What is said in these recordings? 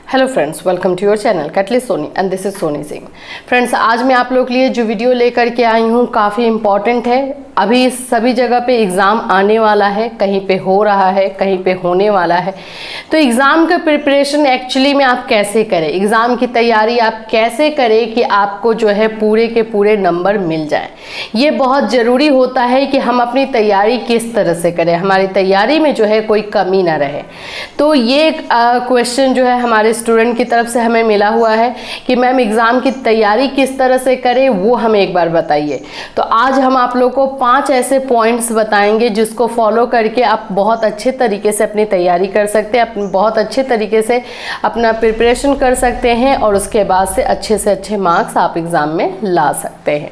Hello friends, welcome to your channel catalyst Soni and this is Soni Singh. Friends, आज मैं आप लोग के लिए जो वीडियो लेकर के आई हूँ काफ़ी इम्पॉर्टेंट है। अभी सभी जगह पे एग्ज़ाम आने वाला है, कहीं पे हो रहा है, कहीं पे होने वाला है। तो एग्ज़ाम का प्रिपरेशन एक्चुअली में आप कैसे करें, एग्ज़ाम की तैयारी आप कैसे करें कि आपको जो है पूरे के पूरे नंबर मिल जाए। ये बहुत ज़रूरी होता है कि हम अपनी तैयारी किस तरह से करें, हमारी तैयारी में जो है कोई कमी ना रहे। तो ये क्वेश्चन जो है हमारे स्टूडेंट की तरफ से हमें मिला हुआ है कि मैम एग्ज़ाम की तैयारी किस तरह से करें, वो हमें एक बार बताइए। तो आज हम आप लोग को 5 ऐसे पॉइंट्स बताएंगे जिसको फॉलो करके आप बहुत अच्छे तरीके से अपनी तैयारी कर सकते हैं, बहुत अच्छे तरीके से अपना प्रिपरेशन कर सकते हैं और उसके बाद से अच्छे मार्क्स आप एग्ज़ाम में ला सकते हैं।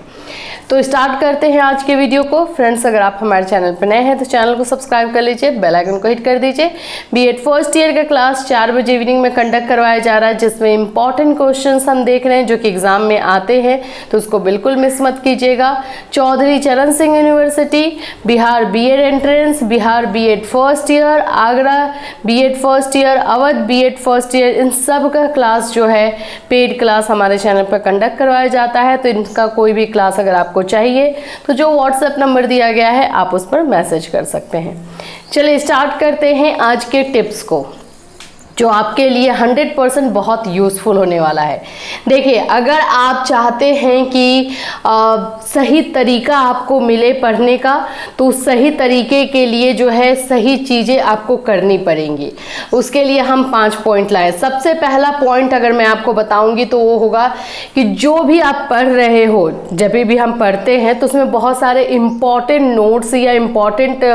तो स्टार्ट करते हैं आज के वीडियो को। फ्रेंड्स, अगर आप हमारे चैनल पर नए हैं तो चैनल को सब्सक्राइब कर लीजिए, बेल आइकन को हिट कर दीजिए। बीएड फर्स्ट ईयर का क्लास 4 बजे इवनिंग में कंडक्ट करवाया जा रहा है, जिसमें इंपॉर्टेंट क्वेश्चंस हम देख रहे हैं जो कि एग्जाम में आते हैं, तो उसको बिल्कुल मिस मत कीजिएगा। Chaudhary Charan Singh university, Bihar B Ed entrance, Bihar B Ed first year, Agra B Ed first year, Awadh B Ed first year, इन सब का क्लास जो है पेड क्लास हमारे चैनल पर कंडक्ट करवाया जाता है। तो इनका कोई भी क्लास अगर आपको चाहिए तो जो व्हाट्सएप नंबर दिया गया है आप उस पर मैसेज कर सकते हैं। चलिए स्टार्ट करते हैं आज के टिप्स को, जो आपके लिए 100% बहुत यूज़फुल होने वाला है। देखिए, अगर आप चाहते हैं कि सही तरीका आपको मिले पढ़ने का, तो सही तरीके के लिए जो है सही चीज़ें आपको करनी पड़ेंगी। उसके लिए हम 5 पॉइंट लाए। सबसे पहला पॉइंट अगर मैं आपको बताऊंगी तो वो होगा कि जो भी आप पढ़ रहे हो, जब भी हम पढ़ते हैं तो उसमें बहुत सारे इम्पॉर्टेंट नोट्स या इम्पॉर्टेंट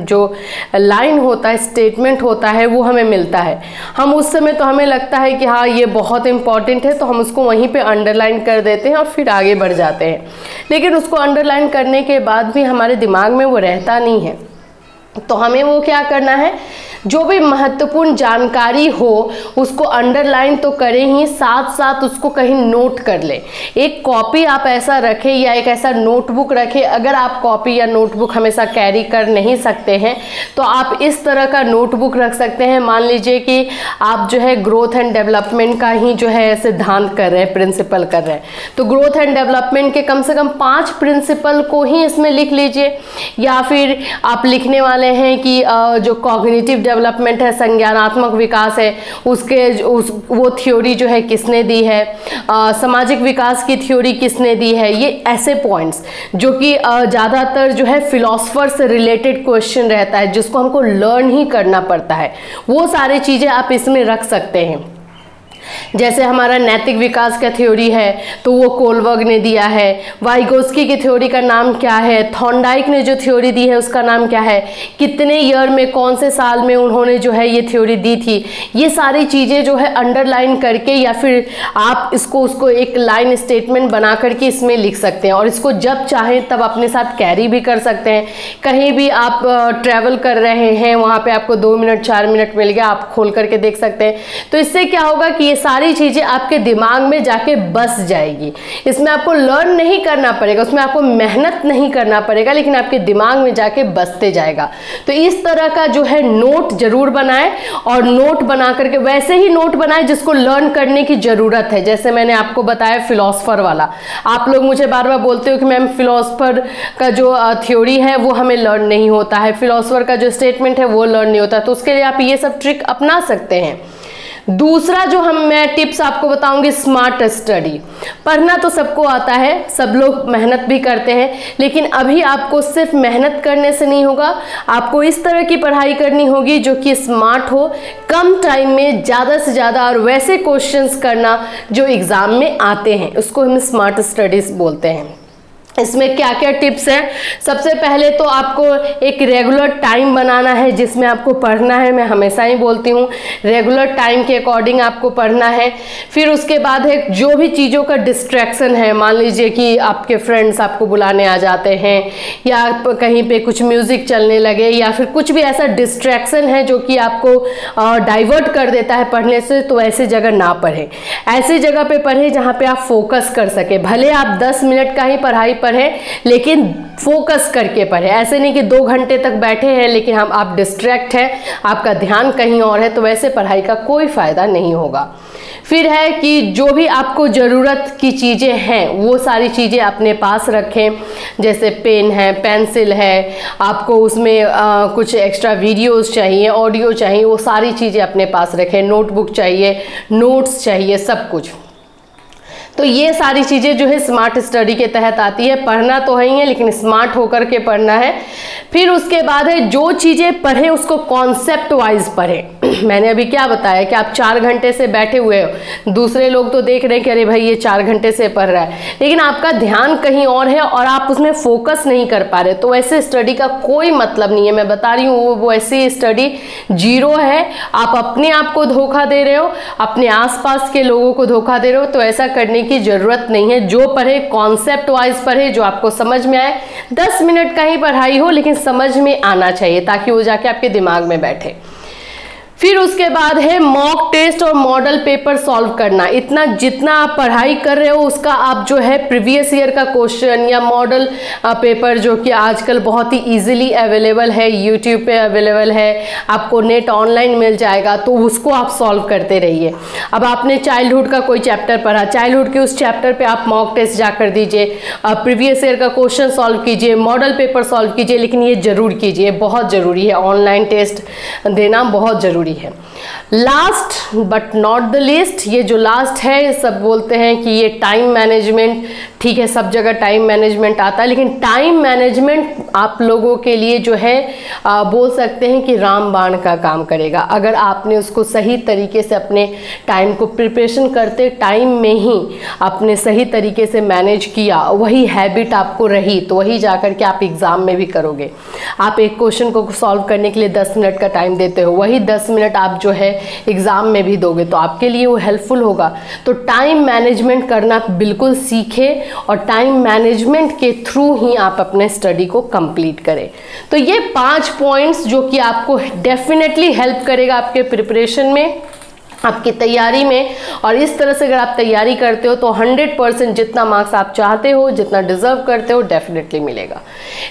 जो लाइन होता है, स्टेटमेंट होता है, वो हमें मिलता है। हम उस समय तो हमें लगता है कि हाँ ये बहुत इंपॉर्टेंट है, तो हम उसको वहीं पे अंडरलाइन कर देते हैं और फिर आगे बढ़ जाते हैं। लेकिन उसको अंडरलाइन करने के बाद भी हमारे दिमाग में वो रहता नहीं है। तो हमें वो क्या करना है, जो भी महत्वपूर्ण जानकारी हो उसको अंडरलाइन तो करें ही, साथ साथ उसको कहीं नोट कर ले। एक कॉपी आप ऐसा रखें या एक ऐसा नोटबुक रखें। अगर आप कॉपी या नोटबुक हमेशा कैरी कर नहीं सकते हैं तो आप इस तरह का नोटबुक रख सकते हैं। मान लीजिए कि आप जो है ग्रोथ एंड डेवलपमेंट का ही जो है सिद्धांत कर रहे हैं, प्रिंसिपल कर रहे हैं, तो ग्रोथ एंड डेवलपमेंट के कम से कम 5 प्रिंसिपल को ही इसमें लिख लीजिए। या फिर आप लिखने वाले हैं कि जो कॉग्निटिव डेवलपमेंट है, संज्ञानात्मक विकास है, वो थ्योरी जो है किसने दी है, सामाजिक विकास की थ्योरी किसने दी है। ये ऐसे पॉइंट्स जो कि ज़्यादातर जो है फिलोसफर से रिलेटेड क्वेश्चन रहता है, जिसको हमको लर्न ही करना पड़ता है, वो सारी चीज़ें आप इसमें रख सकते हैं। जैसे हमारा नैतिक विकास का थ्योरी है तो वो कोलबर्ग ने दिया है। वाइगोस्की की थ्योरी का नाम क्या है, थॉर्नडाइक ने जो थ्योरी दी है उसका नाम क्या है, कितने ईयर में, कौन से साल में उन्होंने जो है ये थ्योरी दी थी। ये सारी चीज़ें जो है अंडरलाइन करके या फिर आप उसको एक लाइन स्टेटमेंट बना करके इसमें लिख सकते हैं और इसको जब चाहें तब अपने साथ कैरी भी कर सकते हैं। कहीं भी आप ट्रैवल कर रहे हैं, वहाँ पर आपको 2 मिनट 4 मिनट मिल गया, आप खोल करके देख सकते हैं। तो इससे क्या होगा कि ये सारी चीजें आपके दिमाग में जाके बस जाएगी। इसमें आपको लर्न नहीं करना पड़ेगा, उसमें आपको मेहनत नहीं करना पड़ेगा, लेकिन आपके दिमाग में जाके बसते जाएगा। तो इस तरह का जो है नोट जरूर बनाएं और नोट बना करके वैसे ही नोट बनाएं जिसको लर्न करने की जरूरत है। जैसे मैंने आपको बताया फिलोसफर वाला, आप लोग मुझे बार बार बोलते हो कि मैम फिलोसफर का जो थ्योरी है वो हमें लर्न नहीं होता है, फिलोसफर का जो स्टेटमेंट है वो लर्न नहीं होता, तो उसके लिए आप ये सब ट्रिक अपना सकते हैं। दूसरा जो मैं टिप्स आपको बताऊंगी, स्मार्ट स्टडी। पढ़ना तो सबको आता है, सब लोग मेहनत भी करते हैं, लेकिन अभी आपको सिर्फ मेहनत करने से नहीं होगा, आपको इस तरह की पढ़ाई करनी होगी जो कि स्मार्ट हो, कम टाइम में ज़्यादा से ज़्यादा और वैसे क्वेश्चंस करना जो एग्ज़ाम में आते हैं, उसको हम स्मार्ट स्टडीज़ बोलते हैं। इसमें क्या क्या टिप्स हैं, सबसे पहले तो आपको एक रेगुलर टाइम बनाना है जिसमें आपको पढ़ना है। मैं हमेशा ही बोलती हूँ रेगुलर टाइम के अकॉर्डिंग आपको पढ़ना है। फिर उसके बाद है जो भी चीज़ों का डिस्ट्रैक्शन है, मान लीजिए कि आपके फ्रेंड्स आपको बुलाने आ जाते हैं या कहीं पे कुछ म्यूज़िक चलने लगे या फिर कुछ भी ऐसा डिस्ट्रैक्शन है जो कि आपको डाइवर्ट कर देता है पढ़ने से, तो ऐसी जगह ना पढ़ें। ऐसी जगह पे पढ़ें जहाँ पे आप फोकस कर सके। भले आप 10 मिनट का ही पढ़ाई पढ़ें, लेकिन फोकस करके पढ़ें। ऐसे नहीं कि 2 घंटे तक बैठे हैं लेकिन आप डिस्ट्रैक्ट हैं, आपका ध्यान कहीं और है, तो वैसे पढ़ाई का कोई फ़ायदा नहीं होगा। फिर है कि जो भी आपको ज़रूरत की चीज़ें हैं वो सारी चीज़ें अपने पास रखें, जैसे पेन है, पेंसिल है, आपको उसमें कुछ एक्स्ट्रा वीडियोस चाहिए, ऑडियो चाहिए, वो सारी चीज़ें अपने पास रखें, नोटबुक चाहिए, नोट्स चाहिए, सब कुछ। तो ये सारी चीज़ें जो है स्मार्ट स्टडी के तहत आती है। पढ़ना तो है ही है लेकिन स्मार्ट होकर के पढ़ना है। फिर उसके बाद है जो चीज़ें पढ़ें उसको कॉन्सेप्ट वाइज पढ़ें। मैंने अभी क्या बताया कि आप 4 घंटे से बैठे हुए हो, दूसरे लोग तो देख रहे हैं कि अरे भाई ये 4 घंटे से पढ़ रहा है, लेकिन आपका ध्यान कहीं और है और आप उसमें फोकस नहीं कर पा रहे, तो ऐसे स्टडी का कोई मतलब नहीं है। मैं बता रही हूँ वो ऐसी स्टडी जीरो है। आप अपने आप को धोखा दे रहे हो, अपने आसपास के लोगों को धोखा दे रहे हो, तो ऐसा करने की जरूरत नहीं है। जो पढ़े कॉन्सेप्ट वाइज पढ़े, जो आपको समझ में आए। 10 मिनट का ही पढ़ाई हो लेकिन समझ में आना चाहिए ताकि वो जाके आपके दिमाग में बैठे। फिर उसके बाद है मॉक टेस्ट और मॉडल पेपर सॉल्व करना। इतना जितना आप पढ़ाई कर रहे हो उसका आप जो है प्रीवियस ईयर का क्वेश्चन या मॉडल पेपर, जो कि आजकल बहुत ही इजीली अवेलेबल है, यूट्यूब पे अवेलेबल है, आपको नेट ऑनलाइन मिल जाएगा, तो उसको आप सॉल्व करते रहिए। अब आपने चाइल्डहुड का कोई चैप्टर पढ़ा, चाइल्डहुड के उस चैप्टर पे आप मॉक टेस्ट जाकर दीजिए, प्रीवियस ईयर का क्वेश्चन सॉल्व कीजिए, मॉडल पेपर सॉल्व कीजिए, लेकिन ये जरूर कीजिए, बहुत ज़रूरी है। ऑनलाइन टेस्ट देना बहुत ज़रूरी है। Last but not the least, ये जो लास्ट है, सब बोलते हैं कि ये टाइम मैनेजमेंट, ठीक है सब जगह टाइम मैनेजमेंट आता है, लेकिन टाइम मैनेजमेंट आप लोगों के लिए जो है बोल सकते हैं कि रामबाण का काम करेगा। अगर आपने उसको सही तरीके से अपने टाइम को प्रिपरेशन करते टाइम में ही आपने सही तरीके से मैनेज किया, वही हैबिट आपको रही, तो वही जाकर के आप एग्ज़ाम में भी करोगे। आप एक क्वेश्चन को सॉल्व करने के लिए 10 मिनट का टाइम देते हो, वही 10 मिनट आप जो है एग्ज़ाम में भी दोगे, तो आपके लिए वो हेल्पफुल होगा। तो टाइम मैनेजमेंट करना बिल्कुल सीखें और टाइम मैनेजमेंट के थ्रू ही आप अपने स्टडी को कंप्लीट करें। तो ये 5 पॉइंट्स जो कि आपको डेफिनेटली हेल्प करेगा आपके प्रिपरेशन में, आपकी तैयारी में। और इस तरह से अगर आप तैयारी करते हो तो 100% जितना मार्क्स आप चाहते हो, जितना डिजर्व करते हो, डेफिनेटली मिलेगा।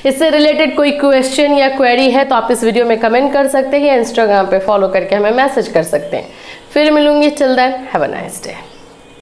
इससे रिलेटेड कोई क्वेश्चन या क्वेरी है तो आप इस वीडियो में कमेंट कर सकते हैं या इंस्टाग्राम पे फॉलो करके हमें मैसेज कर सकते हैं। फिर मिलूंगी, till then have a nice day.